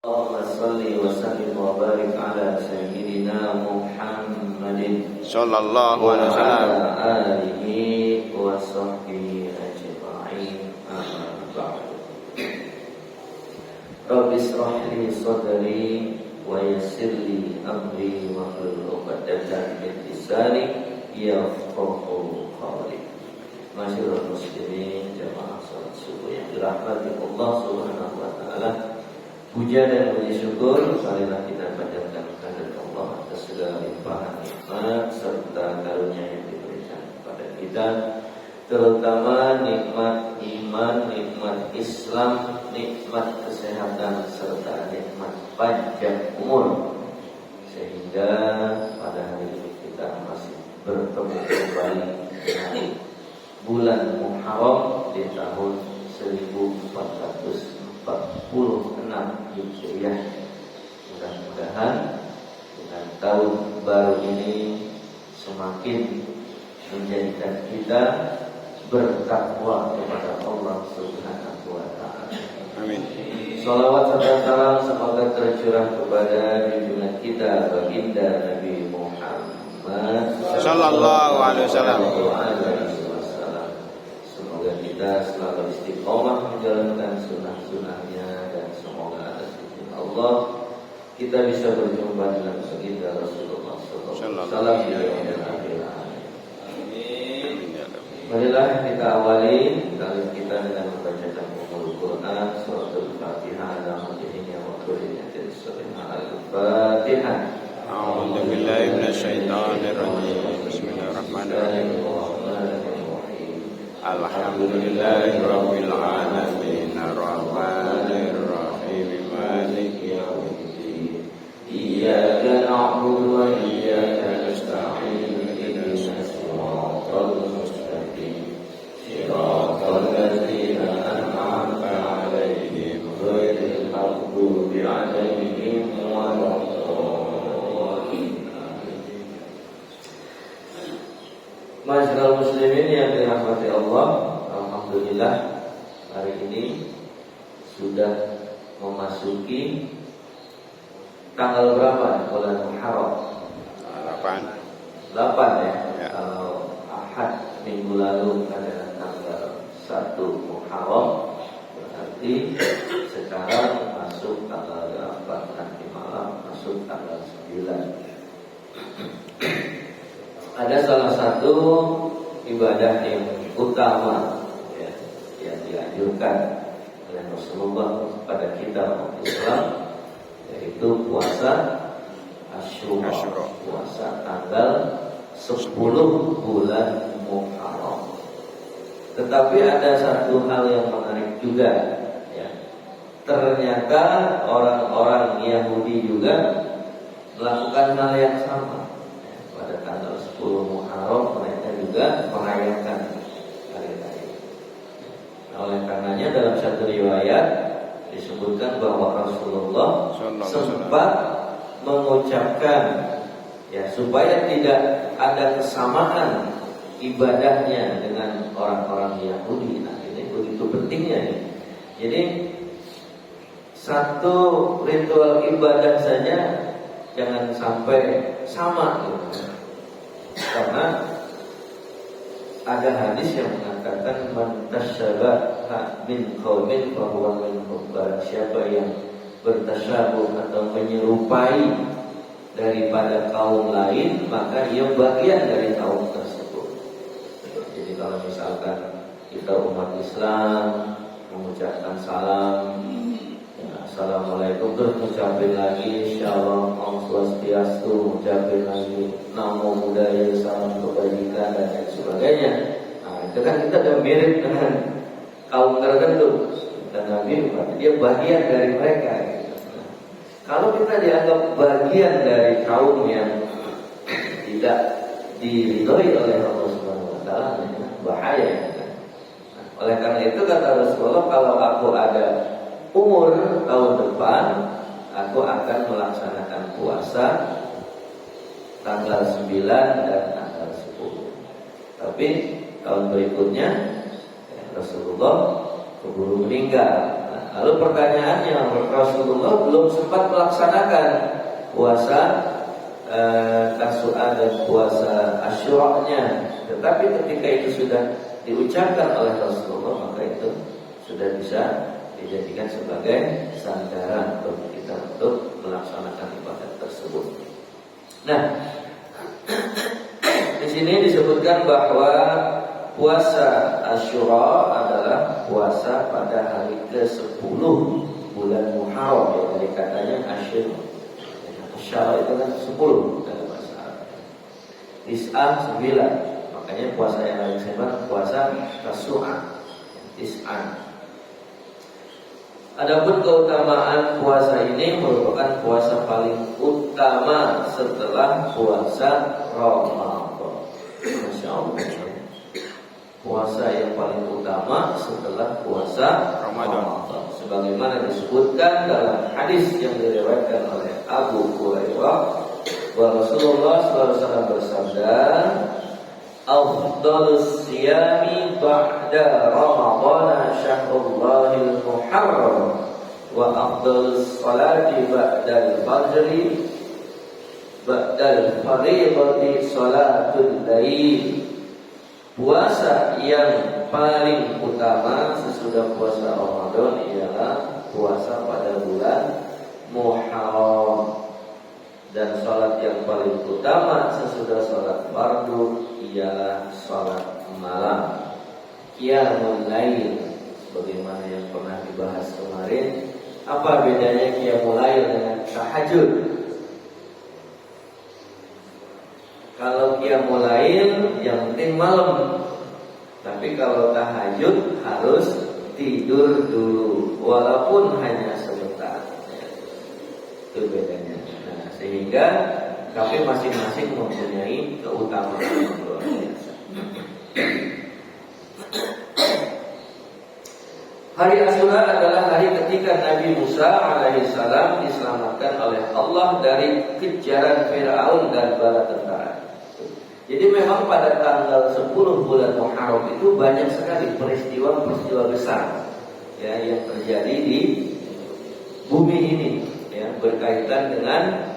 Allahumma salli wa sallim wa barik ala sayyidina Muhammadin sallallahu alaihi wasallam wa ala alihi wa sahbihi ajma'in. Amma ba'du. Rabbi shrah li sadri wa yassir li amri wa hlul 'uqdatam min lisani yafqahu qawli. Masyaallah muslimin jamaah salat subuh yang dirahmati Allah Subhanahu wa taala. Puja dan puji syukur marilah kita panjatkan kehadirat Allah atas segala limpahan nikmat serta karunia yang diberikan kepada kita, terutama nikmat iman, nikmat Islam, nikmat kesehatan serta nikmat panjang umur, sehingga pada hari ini kita masih bertemu kembali dengan bulan Muharram di tahun 1446 Hijriah. Mudah-mudahan dengan tahun baru ini semakin menjadikan kita bertakwa kepada Allah Subhanahu wa taala. amin. Salawat serta salam semoga tercurah kepada junjungan kita baginda Nabi Muhammad Sallallahu alaihi wasallam. Semoga kita selalu istiqomah menjalankan sunnah-sunnahnya, dan semoga atas izin Allah kita bisa berjumpa dengan baginda Rasulullah sallallahu alaihi wasallam. Marilah kita awali kali kita dengan membacakan Al-Quran surat Al-Fatihah dan majlisnya waktu ini dari surah Al-Fatihah. A'udzu billahi minasyaitonir rajim. Bismillahirrahmanirrahim. Alhamdulillahi rabbil alamin arrahmanir rahim maliki yaumiddin. Iyyaka na'budu wa iyyaka nasta'in ihdinas siratal mustaqim siratal ladzina an'amta 'alaihim ghairil maghdubi 'alaihim waladdallin. Masyaallah muslimin yang dirahmati Allah, alhamdulillah hari ini sudah memasuki tanggal berapa bulan Muharram? 8 ya. Kalau Ahad minggu lalu adalah tanggal 1 Muharram, berarti sekarang masuk tanggal 8, nanti malam masuk tanggal 9. Ada salah satu ibadah yang utama ya, yang dianjurkan oleh Rasulullah kepada kita umat Islam, yaitu puasa Asyura, puasa tanggal 10 bulan Muharram. Tetapi ada satu hal yang menarik juga ya. Ternyata orang-orang Yahudi juga melakukan hal yang sama. Pada tanggal 10 Muharram mereka juga merayakan hari raya. Oleh karenanya dalam satu riwayat disebutkan bahwa Rasulullah sempat mengucapkan ya, supaya tidak ada kesamaan ibadahnya dengan orang-orang Yahudi. Nah, ini begitu pentingnya nih. Jadi satu ritual ibadah saja jangan sampai sama gitu. Karena ada hadis yang mengatakan man tasyabaha min qaumin fa huwa minhum. Siapa yang bertasyabuh atau menyerupai daripada kaum lain, maka ia bagian dari kaum tersebut. Jadi kalau misalkan kita umat Islam mengucapkan salam, Assalamualaikum, terus ucapin lagi Shalom, Om Swastiastu, ucapin lagi Namo Buddhaya, salam kebajikan dan lain sebagainya. Nah, itu kan kita udah mirip dengan kaum tertentu, dan Nabi berarti dia bagian dari mereka gitu. Nah, kalau kita dianggap bagian dari kaum yang tidak diridhoi oleh Allah Subhanahu wa taala, bahaya gitu. Nah, oleh karena itu kata Rasulullah, kalau aku ada umur tahun depan, aku akan melaksanakan puasa tanggal 9 dan tanggal 10. Tapi tahun berikutnya Rasulullah keburu meninggal. Nah, Lalu pertanyaannya, Rasulullah belum sempat melaksanakan puasa Tasu'a dan puasa Asyura-nya, tetapi ketika itu sudah diucapkan oleh Rasulullah, maka itu sudah bisa dijadikan sebagai sandaran bagi kita untuk melaksanakan ibadah tersebut. Nah, di sini disebutkan bahwa puasa Asyura adalah puasa pada hari ke-10 bulan Muharram, ya, dari katanya Asyura. Asyura itu kan 10 dalam bahasa Arab. Tis'ah 9. Makanya puasa yang lain sebut puasa Tasu'a. Tis'ah. Adapun keutamaan puasa ini merupakan puasa paling utama setelah puasa Ramadan. Masya Allah. Puasa yang paling utama setelah puasa Ramadan. Sebagaimana disebutkan dalam hadis yang diriwayatkan oleh Abu Hurairah, bahwa Rasulullah SAW bersabda, "Afdhalus siyami ba'da Ramadhan syahrullahil muharram, wa afdhalus salati ba'dal fajri ba'dal fariidati salatul lail." Puasa yang paling utama sesudah puasa Ramadan ialah puasa pada bulan Muharram, dan salat yang paling utama sesudah salat fardu ialah salat malam, qiyamul lail. Sebagaimana yang pernah dibahas kemarin, apa bedanya qiyamul lail dengan tahajud? Kalau qiyamul lail yang penting malam, tapi kalau tahajud harus tidur dulu walaupun hanya sebentar. Itu bedanya. Nah, sehingga tapi masing-masing mempunyai keutamaan yang luar biasa. Hari Asyura adalah hari ketika Nabi Musa alaihissalam diselamatkan oleh Allah dari kejaran Firaun dan bala tentara. Jadi memang pada tanggal 10 bulan Muharram itu banyak sekali peristiwa-peristiwa besar, ya, yang terjadi di bumi ini, ya, berkaitan dengan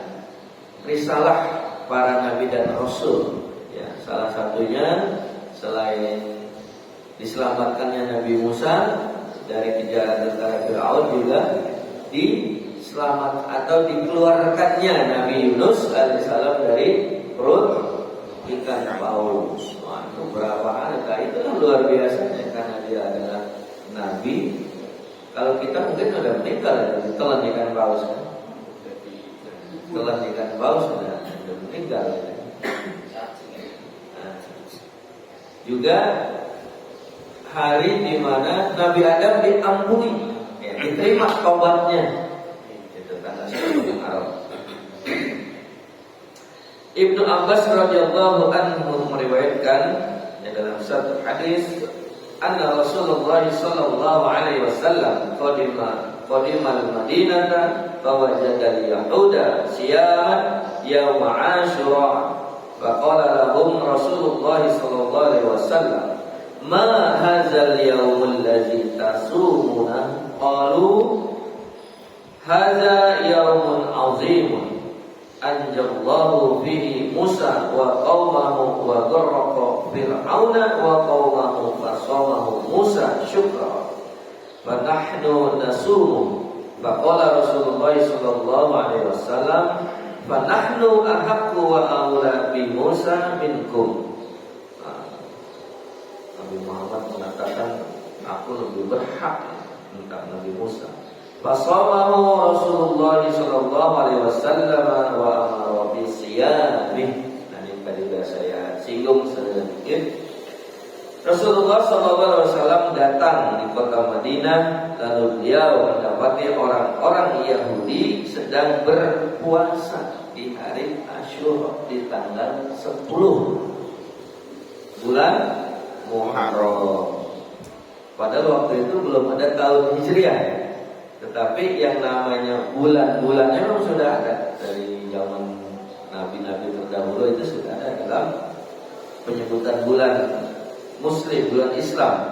risalah para nabi dan rasul. Ya, salah satunya selain diselamatkannya Nabi Musa dari kejaran tentara Firaun, juga diselamat atau dikeluarkannya Nabi Yunus alaihissalam dari perut ikan paus. Wah, itu berapa angka? Itu kan luar biasa ya, karena dia adalah nabi. Kalau kita mungkin sudah meninggal ya, telan ikan paus kan? Telan ikan paus sudah meninggal ya. Nah, juga hari di mana Nabi Adam diampuni, ya, diterima taubatnya. Itu tanggal 10 Muharram. Ibnu Abbas radhiyallahu anhu meriwayatkan, ya, dalam satu hadis, anna Rasulullah sallallahu alaihi wasallam qadima al-Madinah fa wajada al-yahuda siyaman yaum Asyura, fa qala lahum Rasulullah sallallahu alaihi wasallam, ma hadzal yaum allazi tasumuna? Qalu hadza yaumun 'azimun anjallahu fihi Musa wa qaumahu wa gharraqa Fir'auna wa qaumahu fasamahu Musa syukra wa nahnu nasumu. Faqala Rasulullah sallallahu alaihi wasallam, fa nahnu ahaqqu wa aula bi Musa minkum. Nabi Muhammad mengatakan, aku lebih berhak tentang Nabi Musa. Fasamahu Rasulullah sallallahu alaihi wasallam wa amara bi siyamih. Dan ini tadi sudah saya singgung sedikit. Rasulullah sallallahu alaihi wasallam datang di kota Madinah, lalu beliau mendapati orang-orang Yahudi sedang berpuasa di hari Asyura di tanggal 10 bulan Muharram. Padahal waktu itu belum ada tahun Hijriah. Tetapi yang namanya bulan-bulannya memang sudah ada dari zaman nabi-nabi terdahulu, itu sudah ada dalam penyebutan bulan Muslim, bulan Islam.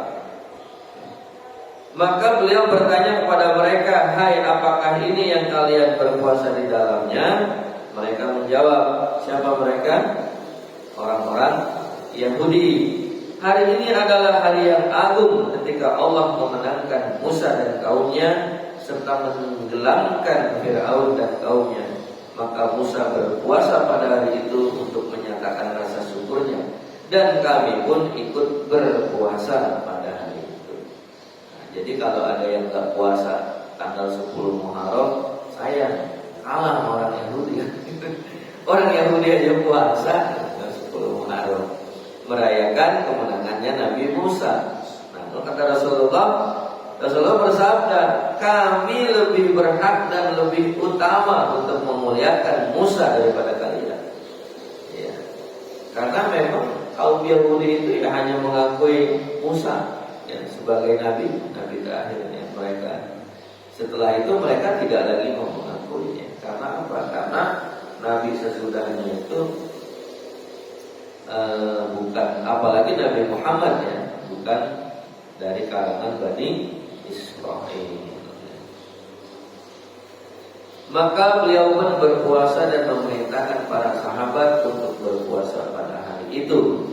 Maka beliau bertanya kepada mereka, "Hai, apakah ini yang kalian berpuasa di dalamnya?" Mereka menjawab, siapa mereka? Orang-orang Yahudi. Hari ini adalah hari yang agung ketika Allah memenangkan Musa dan kaumnya serta menenggelamkan Fir'aun dan kaumnya. Maka Musa berpuasa pada hari itu untuk menyatakan rasa syukurnya, dan kami pun ikut berpuasa pada hari itu. Nah, jadi kalau ada yang tak puasa tanggal 10 Muharram, saya kalah orang Yahudi. Orang Yahudi aja puasa tanggal 10 Muharram, merayakan kemenangannya Nabi Musa. Nah, kata Rasulullah bersabda, kami lebih berhak dan lebih utama untuk memuliakan Musa daripada kalian. Ya. Karena memang kaum Yahudi itu ya hanya mengakui Musa ya, sebagai nabi terakhirnya mereka. Setelah itu mereka tidak lagi mau mengakuinya. Karena apa? Karena nabi sesudahnya itu bukan, apalagi Nabi Muhammad ya, bukan dari kalangan Bani Israel. Maka beliau pun berpuasa dan memerintahkan para sahabat untuk berpuasa pada hari itu.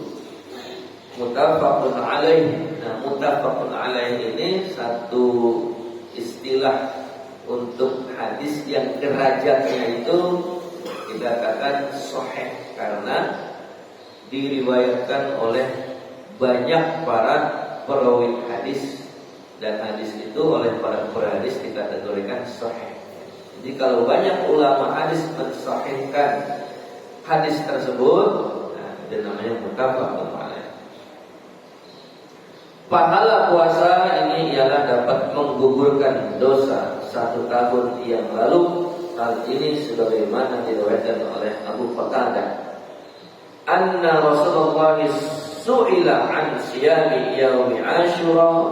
Muttafaqun alaih. Nah, muttafaqun alaih ini satu istilah untuk hadis yang derajatnya itu kita katakan sahih karena diriwayatkan oleh banyak para perawi hadis, dan hadis itu oleh para hadis dikategorikan sahih. Jadi kalau banyak ulama hadis mensahihkan hadis tersebut, nah, itu namanya muttafaqun alaih. Pahala puasa ini ialah dapat menggugurkan dosa 1 tahun yang lalu. Hal ini sebagaimana diriwayatkan oleh Abu Qatadah, anna Rasulullah su'ila an siyami yaumi Asyura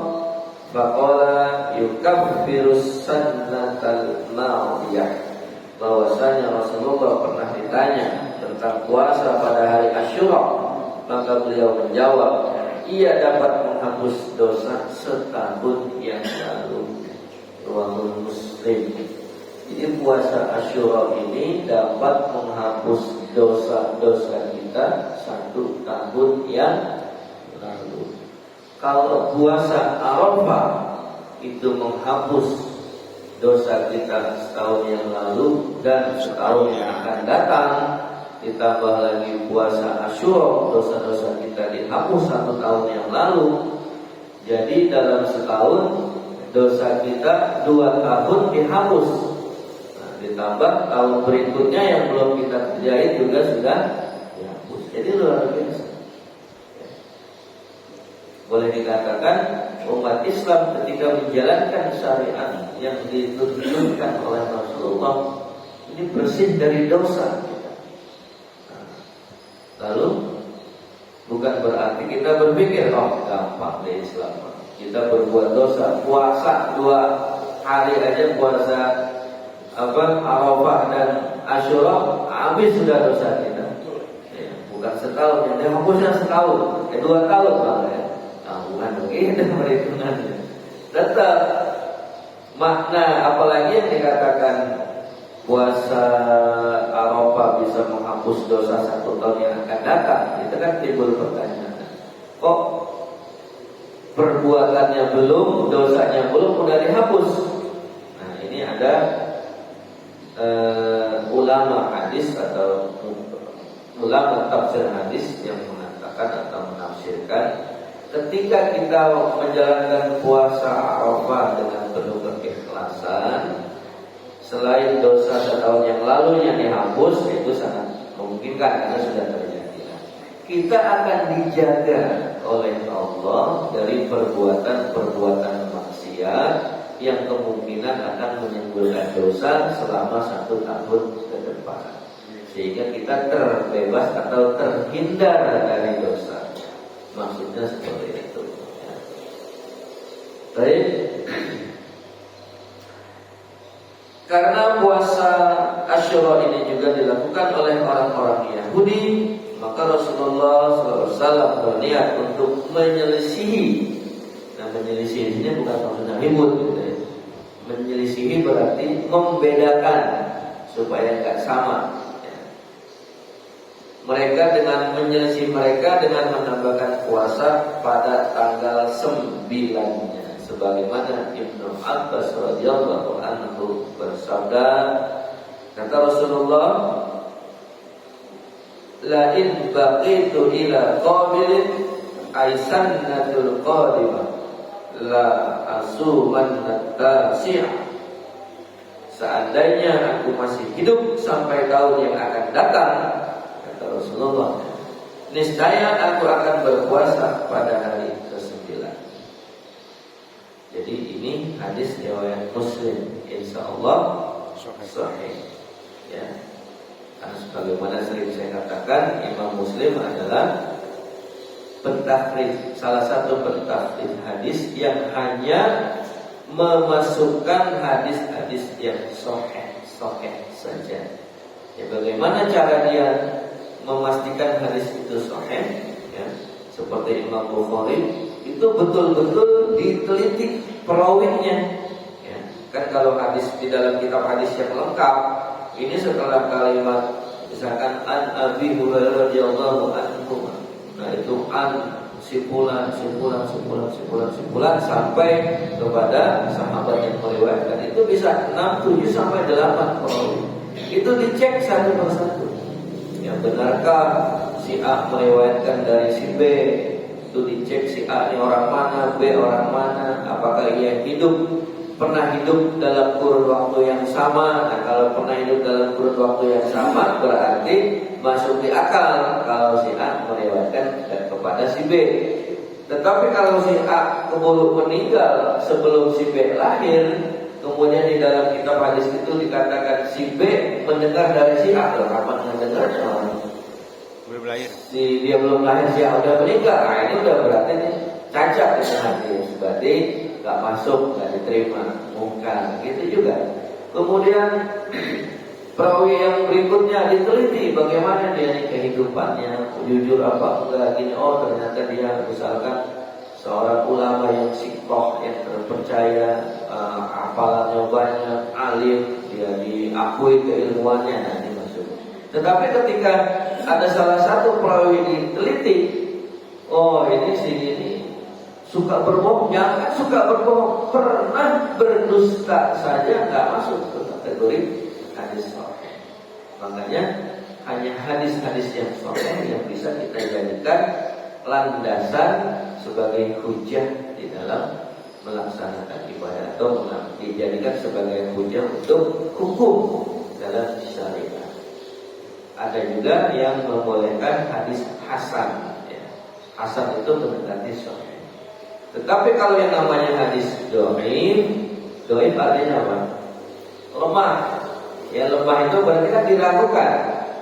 faqala yukaffiru sannatal madiyah. Bahwasanya Rasulullah pernah ditanya tentang puasa pada hari Asyura, maka beliau menjawab, ia dapat menghapus dosa setahun yang lalu. Riwayat Muslim. Jadi puasa Asyura ini dapat menghapus dosa-dosa kita 1 tahun yang lalu. Kalau puasa Arafah itu menghapus dosa kita setahun yang lalu dan setahun yang akan datang, ditambah lagi puasa Asyura, dosa-dosa kita dihapus 1 tahun yang lalu. Jadi dalam setahun dosa kita 2 tahun dihapus. Nah, ditambah tahun berikutnya yang belum kita kerjain juga sudah dihapus. Jadi luar biasa. Boleh dikatakan umat Islam ketika menjalankan syariat yang ditunjukkan oleh Rasulullah ini bersih dari dosa. Lalu bukan berarti kita berpikir, oh gampang deh Islam, kita berbuat dosa, puasa 2 hari aja, puasa Arafah dan Asyura, habis sudah dosa kita. Ya, bukan setahun, yang dihapusnya setahun, 2 tahun malah ya. Nah, bukan begitu perhitungannya. Tetap makna, apalagi yang dikatakan puasa Arafah bisa menghapus dosa 1 tahun yang akan datang. Itu kan timbul pertanyaan, kok perbuatannya belum, dosanya belum, udah dihapus? Nah, ini ada ulama hadis atau ulama tafsir hadis yang mengatakan atau menafsirkan, ketika kita menjalankan puasa Arafah dengan penuh keikhlasan, selain dosa setahun yang lalu yang dihapus, itu sangat memungkinkan karena sudah terjadi. Kita akan dijaga oleh Allah dari perbuatan-perbuatan maksiat yang kemungkinan akan menimbulkan dosa selama 1 tahun ke depan, sehingga kita terbebas atau terhindar dari dosa. Maksudnya seperti itu. Baik. Karena puasa Asyura ini juga dilakukan oleh orang-orang Yahudi, maka Rasulullah SAW berniat untuk menyelisihi Nah, menyelisihinya bukan maksudnya ribut gitu ya. Menyelisihi berarti membedakan supaya nggak sama ya. Mereka dengan menyelisih mereka dengan menambahkan puasa pada tanggal 9-nya, sebagaimana Ibnu Abbas radhiyallahu anhu bersabda, kata Rasulullah, la in baqitu ila qabilin aisannatul qadimah la asumanna tasi'ah. Seandainya aku masih hidup sampai tahun yang akan datang, kata Rasulullah, niscaya aku akan berpuasa pada hari ke-9. Jadi ini hadis riwayat Muslim, insyaallah sahih. Ya. Karena sebagaimana sering saya katakan, Imam Muslim adalah pentakhrij, salah satu pentakhrij hadis yang hanya memasukkan hadis-hadis yang sahih saja. Ya, bagaimana cara dia memastikan hadis itu sahih? Ya, seperti Imam Bukhari itu betul-betul diteliti perawinya. Ya, kan kalau hadis di dalam kitab hadis yang lengkap, ini setelah kalimat misalkan an Abi Hurairah radhiyallahu anhu, nah itu an simpulan sampai kepada sahabat yang meriwayatkan, itu bisa 6, 7 sampai 8 perawi. Itu dicek satu persatu. Yang benarkah si A meriwayatkan dari si B? Itu dicek si A ini orang mana, B orang mana, apakah ia pernah hidup dalam kurun waktu yang sama. Nah, kalau pernah hidup dalam kurun waktu yang sama, berarti masuk di akal kalau si A meriwayatkan kepada si B. Tetapi kalau si A keburu meninggal sebelum si B lahir, kemudian di dalam kitab hadis itu dikatakan si B mendengar dari si A, kapan mendengarnya? Belum lahir. Dia belum lahir, si A udah meninggal. Nah, ini udah berarti cacat itu hadis, berarti nggak masuk, nggak diterima, mungkar, gitu juga. Kemudian perawi yang berikutnya diteliti bagaimana dia nih kehidupannya, jujur apa enggak, gini, oh ternyata dia misalkan seorang ulama yang sikoh, yang terpercaya, hafalannya banyak, alim, dia diakui keilmuannya, nah ini masuk. Tetapi ketika ada salah satu perawi diteliti, oh ini suka berbohong, jangan suka berbohong, pernah berdusta saja nggak masuk ke kategori hadis sahih. Makanya hanya hadis-hadis yang sahih yang bisa kita jadikan landasan sebagai hujah di dalam melaksanakan ibadah, atau dijadikan sebagai hujah untuk hukum dalam syariat. Ada juga yang membolehkan hadis hasan, ya. Hasan itu mendekati sahih. Tetapi kalau yang namanya hadis dhaif artinya apa? Lemah. Ya, lemah itu berarti kan diragukan.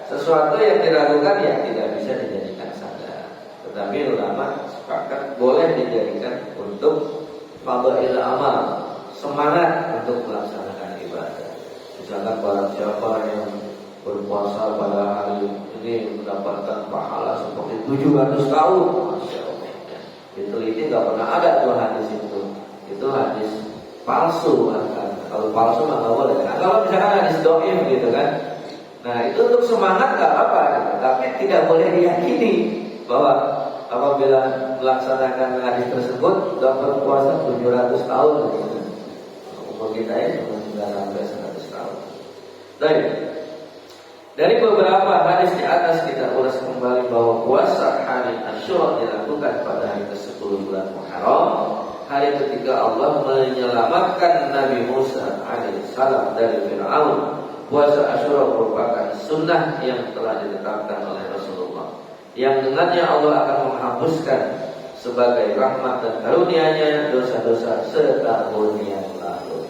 Sesuatu yang diragukan ya tidak bisa dijadikan sadar. Tetapi ulama sepakat boleh dijadikan untuk fadhail amal, semangat untuk melaksanakan ibadah. Misalkan barang siapa yang berpuasa pada hari ini mendapatkan pahala seperti 700 tahun, Masya Allah. Diteliti nggak pernah ada tuh hadis itu hadis palsu kan. Kalau palsu nggak boleh. Nah, kalau misalkan hadis dhaif gitu kan, nah itu untuk semangat nggak apa-apa gitu. Tapi tidak boleh diyakini bahwa apabila melaksanakan hadis tersebut dapat puasa 700 tahun gitu. Umur kita ini cuma 9 sampai 100 tahun. Baik. Dari beberapa hadis di atas kita ulas kembali bahwa puasa hari Asyura dilakukan pada hari ke-10 bulan Muharram, hari ketika Allah menyelamatkan Nabi Musa alaihissalam dari Fir'aun. Puasa Asyura merupakan sunnah yang telah ditetapkan oleh Rasulullah, yang dengannya Allah akan menghapuskan sebagai rahmat dan karunia-Nya dosa-dosa setahun yang lalu.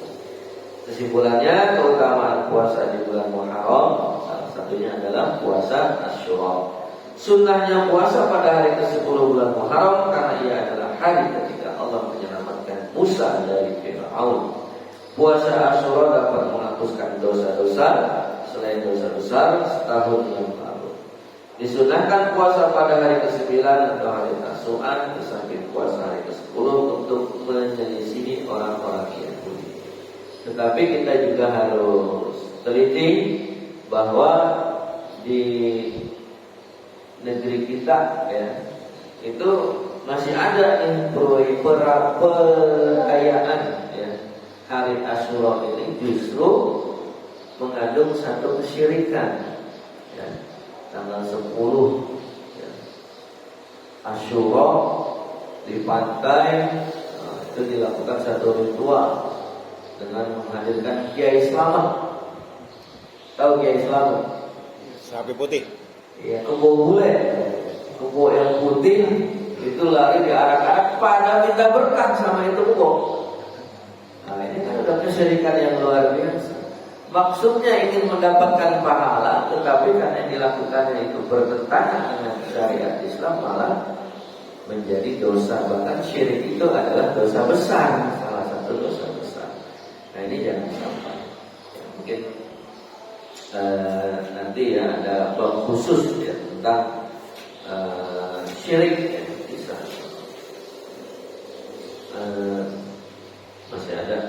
Kesimpulannya, keutamaan puasa di bulan Muharram salah satunya adalah puasa Asyura. Sunnahnya puasa pada hari ke-10 bulan Muharram karena ia adalah hari ketika Allah menyelamatkan Musa dari Fir'aun. Puasa Asyura dapat menghapuskan dosa-dosa selain dosa besar setahun yang lalu. Disunahkan puasa pada hari ke-9 atau hari Tasu'an di samping puasa hari ke-10. untuk menyelisihi orang-orang Yahudi. Tetapi kita juga harus teliti bahwa di negeri kita ya itu masih ada perayaan ya. Hari Asyura ini justru mengandung satu kesyirikan ya. Tanggal 10 ya. Asyura di pantai itu dilakukan satu ritual dengan menghadirkan Kiai Slamet. Tahu Kiai Slamet? Sapi putih. Iya, kebo bule, kebo yang putih itu lari diarak-arak pada minta berkah sama itu kebo. Nah ini kan udah kesyirikan yang luar biasa. Maksudnya ingin mendapatkan pahala, tetapi karena yang dilakukannya itu bertentangan dengan syariat Islam malah menjadi dosa. Bahkan syirik itu adalah dosa besar, salah satu dosa besar. Nah ini jangan sampai. Ya, mungkin nanti ya ada bab khusus ya tentang syirik ya, bisa. Masih ada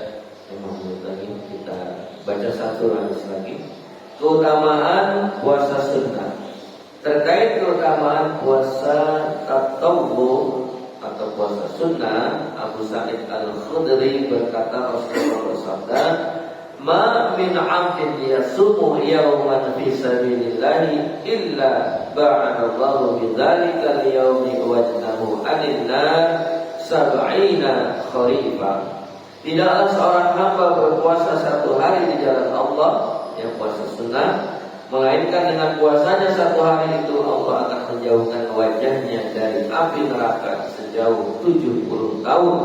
5 menit lagi, kita baca satu hadis lagi. Keutamaan puasa sunnah. Terkait keutamaan puasa tatawwu atau puasa sunnah, Abu Sa'id Al-Khudri berkata, Rasulullah bersabda, "Ma min 'abdin yasumu yawman fi sabilillahi illa ba'adallahu bidzalika al-yawmi wajnahu 'anil nar 70 kharifan." Tidaklah seorang hamba berpuasa satu hari di jalan Allah, yang puasa sunnah, melainkan dengan puasanya satu hari itu Allah akan menjauhkan wajahnya dari api neraka sejauh 70 tahun,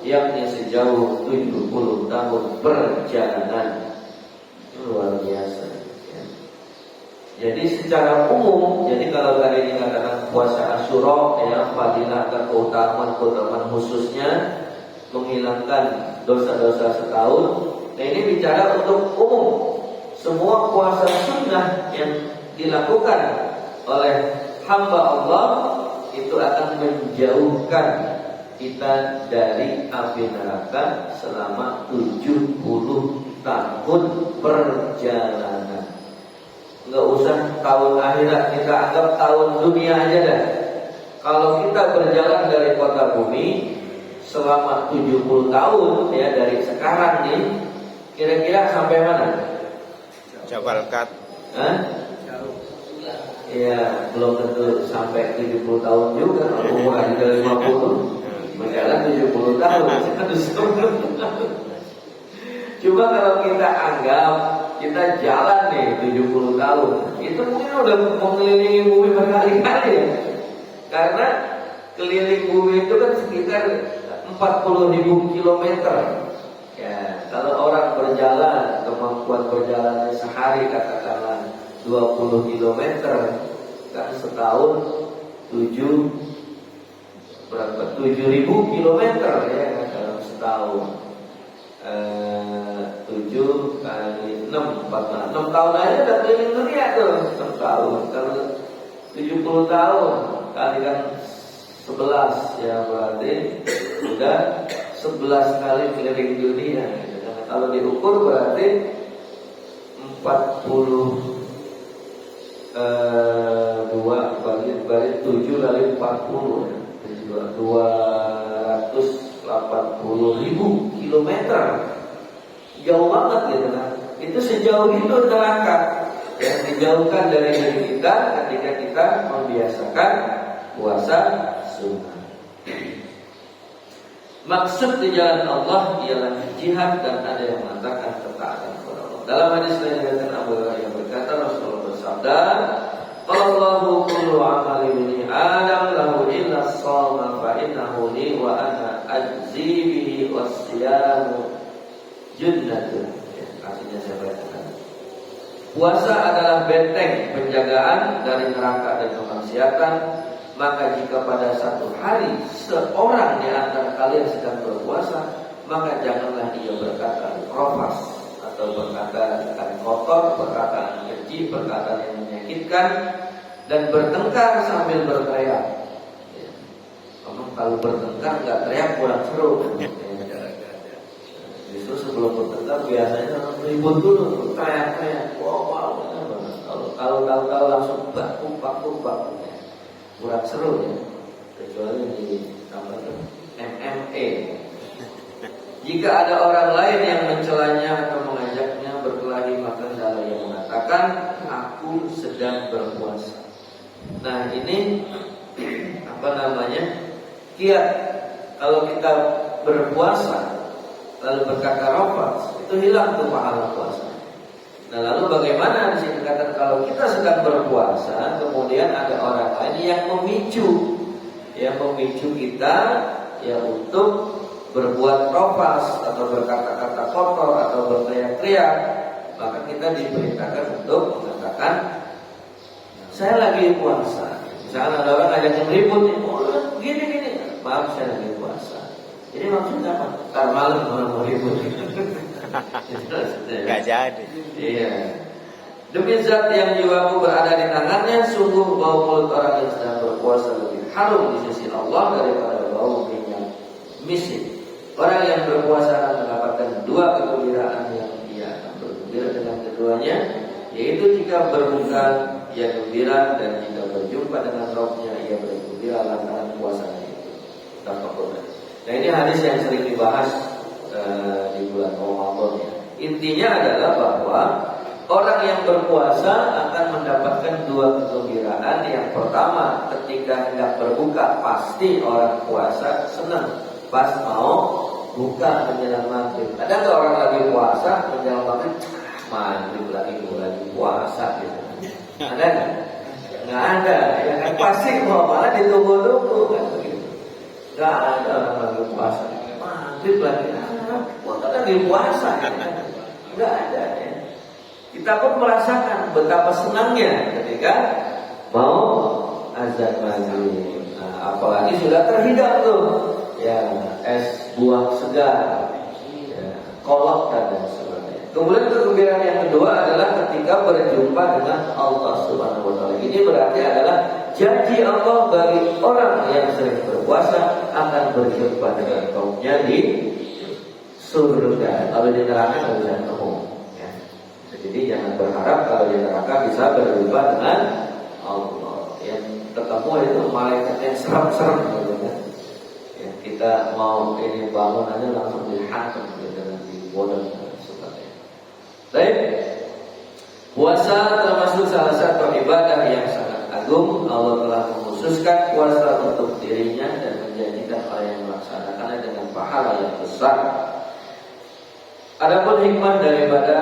yakni sejauh 70 tahun perjalanan. Luar biasa ya. Jadi secara umum, jadi kalau tadi dikatakan puasa Asyura ya, fadilah atau keutamaan khususnya menghilangkan dosa-dosa setahun. Nah ini bicara untuk umum. Semua puasa sunnah yang dilakukan oleh hamba Allah itu akan menjauhkan kita dari api neraka selama 70 tahun perjalanan. Enggak usah tahun akhirat, kita anggap tahun dunia aja dah. Kalau kita berjalan dari kota bumi selama 70 tahun ya, dari sekarang nih, kira-kira sampai mana? Jabal Kat. Hah? Ya, belum tentu sampai 70 tahun juga. Umur aja 50, berjalan 70 tahun. Cuma kalau kita anggap kita jalan nih 70 tahun, itu mungkin udah mengelilingi bumi berkali-kali ya. Karena keliling bumi itu kan sekitar 40.000 kilometer. Ya, kalau orang berjalan, kemampuan berjalannya sehari katakanlah 20 kilometer, kan setahun 7.000 kilometer ya dalam setahun. 7 kali 6, 6 tahun aja udah keliling dunia tuh. 6 tahun, kalau 70 tahun kalikan 11 ya, berarti udah 11 kali keliling dunia. Kalau diukur berarti 42 bagi 7 kali 40 ya. 280.000 kilometer. Jauh banget gitu kan. Itu sejauh itu neraka yang dijauhkan dari diri kita ketika kita membiasakan puasa sunnah. Maksud di jalan Allah ialah jihad, dan ada yang mengatakan ketaatan kepada Allah. Dalam hadis lain dikatakan Abu Hurairah berkata, Rasulullah bersabda, "Allahu kullu amali bani Adam lahu illa as-shawma fa innahu li wa ana ajzi bihi was-siyamu junnatun." Artinya saya bacakan. Puasa adalah benteng penjagaan dari neraka dan kemaksiatan. Maka jika pada satu hari seorang di antara kalian sedang berpuasa, maka janganlah ia berkata rofas, atau berkata kotor, perkataan keji, perkataan yang menyakitkan, dan bertengkar sambil berteriak. Ngomong kalau bertengkar nggak teriak kurang seru. Justru sebelum bertengkar biasanya ribut dulu, teriak-teriak, wow. Kalau tahu langsung baku, kurang seru ya. Kecuali di apa itu MMA. Jika ada orang lain yang mencelanya atau mengajaknya berkelahi, maka hendaklah yang mengatakan, aku sedang berpuasa. Nah ini apa namanya? Kiat. Kalau kita berpuasa lalu berkata rafas, itu hilang tuh pahala puasa. Nah lalu bagaimana di sini kata kalau kita sedang berpuasa, kemudian ada orang lain yang memicu kita ya untuk berbuat rafas atau berkata-kata kotor atau berteriak-teriak, maka kita diperintahkan untuk mengatakan saya lagi puasa. Misalkan ada orang ngajak ribut, gini, maaf saya lagi puasa. Jadi maksudnya apa? Ntar malam orang mau ribut. Gak jadi. Iya. Demi zat yang jiwaku berada di tangannya, sungguh bau mulut orang yang sedang berpuasa lebih harum di sisi Allah daripada bau minyak misik. Orang yang berpuasa akan mendapatkan dua kegembiraan yang ia akan bergembira dengan keduanya, yaitu jika berbuka ia gembira dan jika berjumpa dengan Rabbnya ia bergembira lantaran puasanya itu. Nah ini hadis yang sering dibahas di bulan Ramadan ya. Intinya adalah bahwa orang yang berpuasa akan mendapatkan dua kegembiraan. Yang pertama, ketika hendak berbuka pasti orang puasa senang. Pas mau buka menjelang maghrib. Ada nggak orang lagi puasa menjelang maghrib lagi puasa gitu? Ada nggak? Nggak ada. Ya kan pasti mau malah ditunggu-tunggu kan begitu. Nggak ada orang lagi puasa. Maghrib lagi. Kan lagi puasa. Nggak ada ya. Kita pun merasakan betapa senangnya ketika mau azan maghrib. Nah, apalagi sudah terhidang tuh. Ya, es buah segar, ya, kolak dan sebagainya. Kemudian kegembiraan yang kedua adalah ketika berjumpa dengan Allah Subhanahu wa taala. Ini berarti adalah janji Allah bagi orang yang sering berpuasa akan berjumpa dengan kaumnya di surga. Kalau di neraka tidak bisa ketemu. Ya. Jadi jangan berharap kalau di neraka bisa berjumpa dengan Allah. Yang ketemu itu malaikat yang serem-serem gitu kan. Kita mau ini bangun aja langsung dihantam dengan dibodoh dan sebagainya. Baik, puasa termasuk salah satu ibadah yang sangat agung. Allah telah mengkhususkan puasa untuk dirinya dan menjanjikan orang yang melaksanakannya dengan pahala yang besar. Adapun hikmah daripada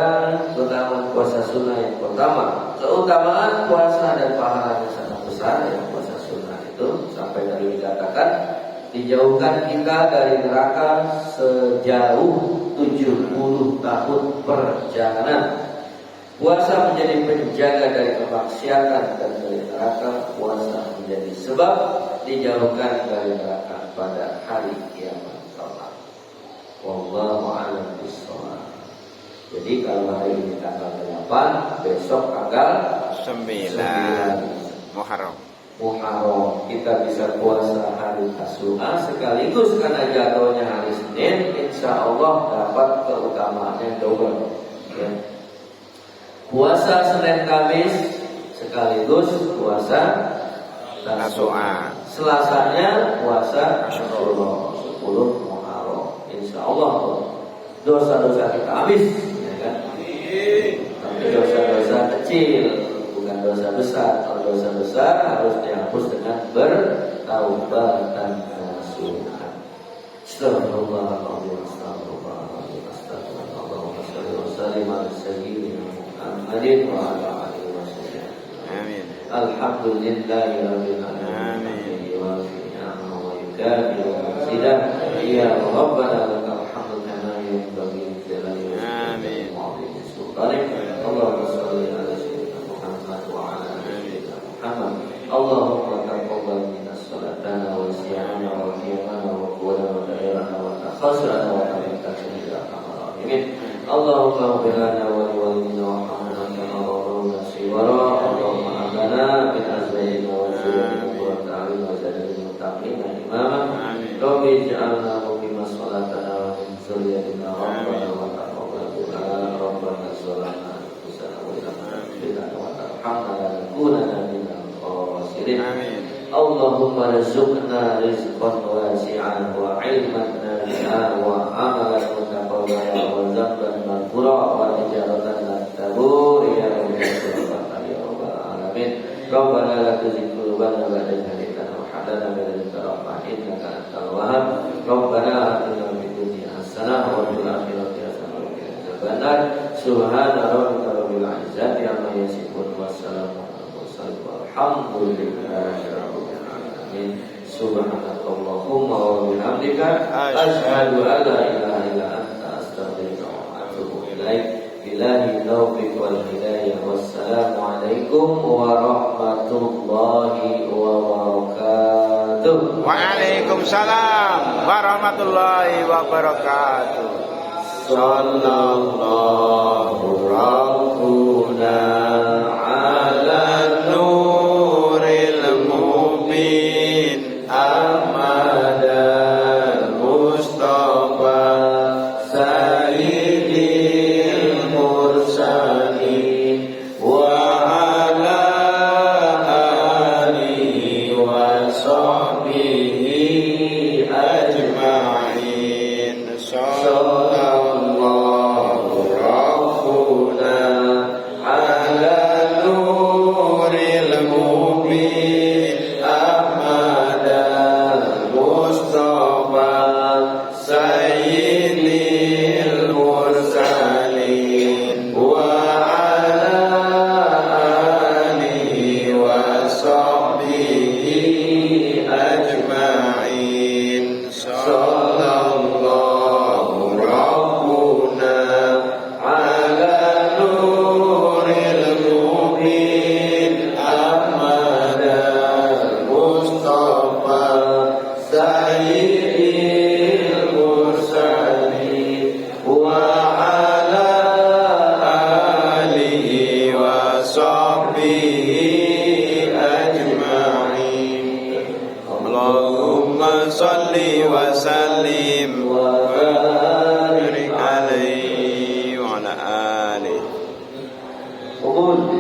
keutamaan puasa sunnah yang pertama, keutamaan puasa dan pahalanya sangat besar. Yang puasa sunnah itu sampai tadi dikatakan dijauhkan kita dari neraka sejauh 70 tahun perjalanan. Puasa menjadi penjaga dari kemaksiatan dan dari neraka. Puasa menjadi sebab dijauhkan dari neraka pada hari kiamat kelak. Wallahu a'lam bishawab. Jadi kalau hari ini tanggal 8, besok tanggal 9 Muharram kita bisa puasa hari Tasyu'a sekaligus karena jatuhnya hari Senin, insya Allah dapat keutamaan yang double. Ya. Puasa Senin Kamis sekaligus puasa Tasyu'a. Selasanya puasa Asyura 10 Muharram. Insya Allah dosa-dosa kita habis, ya kan? Tapi dosa-dosa kecil, bukan dosa besar. Kalau dosa besar harus dihapus dengan bertaubat dan nasuha. Astagfirullahaladzim, astagfirullahaladzim, astagfirullahaladzim. Allahumma shalli wa sallim ala sayyidina Muhammadin wa ala alihi wa sallam. Amin. Alhamdulillahi rabbil alamin. Wa ni'ma wa yukafi wa mazidah. Ya Rabbana lakal hamdu kama yanbaghi li jalali wajhika wa 'azimi sultanik. Allahumma shalli ala Allahumma taqabbal minna salatana wa siyamana wa qiyamana wa qawlana wa da'irana wa takhasrana wa tabiqatana ila kamarahimin. Allahumma ubirana wa liwalidina wa hamdana kama rawna siwara. Allahumma abana bin azwajina wa zuriyyatina wa ta'alina wa zadina muttaqina imama. Rabbi ij'alna muqimas salatana wa min dzurriyyatina rabbana wa taqabbal du'a rabbana zalamna anfusana wa illam taghfir lana wa tarhamna lanakunanna minal khasirin. Allahumma rizqna rizqan wasi'an wa 'ilman nafi'an wa 'amalan mutaqabbalan wa dhanban maghfura wa tijaratan lan tabur ya rabbal alamin. Rabbana la tuzigh qulubana ba'da idh hadaytana wa hab lana min ladunka rahmah innaka antal wahhab. Rabbana atina fid dunya hasanah wa fil akhirati hasanah wa qina adzabannar. Subhana rabbika rabbil izzati amma yasifun wa salamun alal mursalin walhamdulillahi rabbil alamin. Subhanakallahumma wa bihamdika asyhadu an la ilaha illa anta astaghfiruka wa atubu ilaik. Billahi taufiq wal hidayah. Wassalamu alaikum warahmatullahi wabarakatuh. Waalaikumsalam warahmatullahi wabarakatuh. Sallallahu rabbuna ala nuril mubin Ahmadal Mustafa Sayyidil Mursalin wa ala alihi wa sahbihi ajma'in. Sallallahu rabbuna ala nuril mubin Ahmadal Mustafa Sayyidil Mursalin wa ala alihi wa sahbihi ajma'in. Sallallahu rabbuna ala nuril mubin Ahmadal Mustafa Sayyidil Mursalin wa ala alihi wa sahbihi ajma'in. Allahumma salli wa sallim wa